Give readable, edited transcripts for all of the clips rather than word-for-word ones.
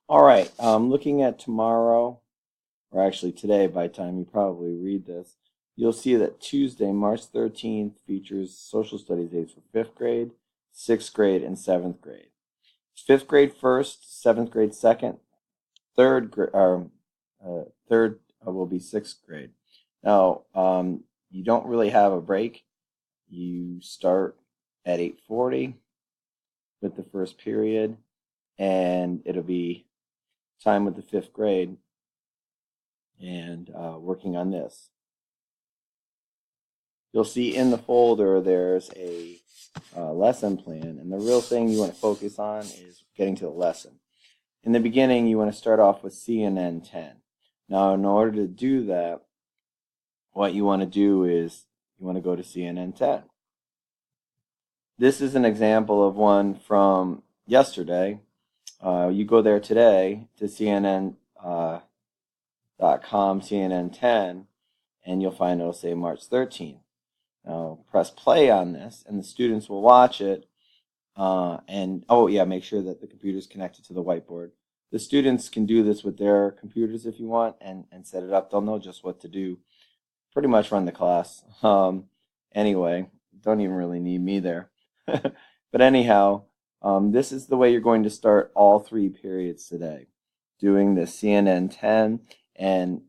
All right, looking at tomorrow, or actually today, by the time you probably read this, you'll see that Tuesday, March 13th, features social studies aids for fifth grade, sixth grade, and seventh grade. Fifth grade first, seventh grade second, third will be sixth grade. Now, you don't really have a break. You start at 8:40 with the first period, and it'll be time with the fifth grade and working on this. You'll see in the folder there's a lesson plan, and the real thing you want to focus on is getting to the lesson. In the beginning, you want to start off with CNN 10. Now, in order to do that, what you want to do is you want to go to CNN 10. This is an example of one from yesterday. You go there today to CNN.com, CNN 10, and you'll find it'll say March 13th. Now, press play on this, and the students will watch it. Make sure that the computer is connected to the whiteboard. The students can do this with their computers if you want and set it up. They'll know just what to do. Pretty much run the class. Anyway, don't even really need me there. But anyhow, this is the way you're going to start all three periods today. Doing the CNN 10 and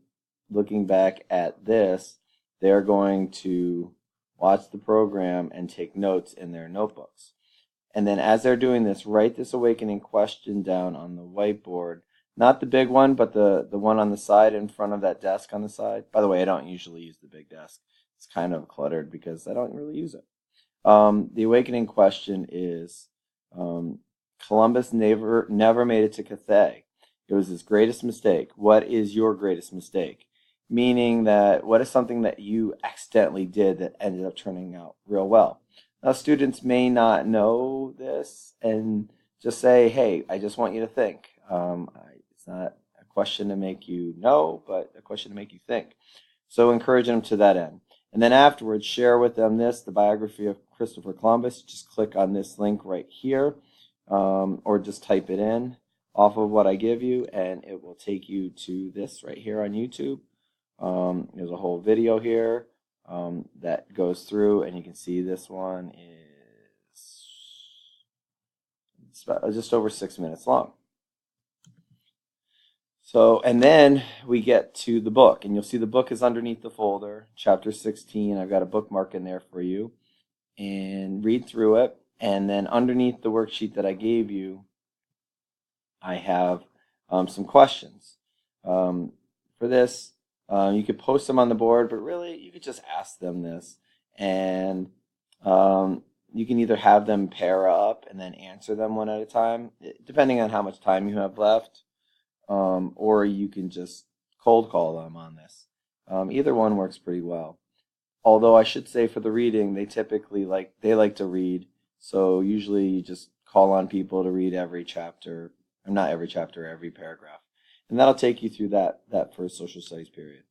looking back at this, they're going to watch the program and take notes in their notebooks. And then as they're doing this, write this awakening question down on the whiteboard. Not the big one, but the one on the side in front of that desk on the side. By the way, I don't usually use the big desk. It's kind of cluttered because I don't really use it. The awakening question is, Columbus never made it to Cathay. It was his greatest mistake. What is your greatest mistake? Meaning that what is something that you accidentally did that ended up turning out real well? Now, students may not know this and just say, hey, I just want you to think. It's not a question to make you know, but a question to make you think. So encourage them to that end. And then afterwards, share with them the biography of Christopher Columbus. Just click on this link right here, or just type it in off of what I give you, and it will take you to this right here on YouTube. There's a whole video here that goes through, and you can see this one is just over 6 minutes long. So, and then we get to the book, and you'll see the book is underneath the folder, chapter 16. I've got a bookmark in there for you, and read through it. And then underneath the worksheet that I gave you, I have some questions. For this, you could post them on the board, but really you could just ask them this. And you can either have them pair up and then answer them one at a time, depending on how much time you have left. Or you can just cold call them on this. Either one works pretty well. Although I should say for the reading, they typically like to read, so usually you just call on people to read every chapter, or not every chapter, every paragraph, and that'll take you through that first social studies period.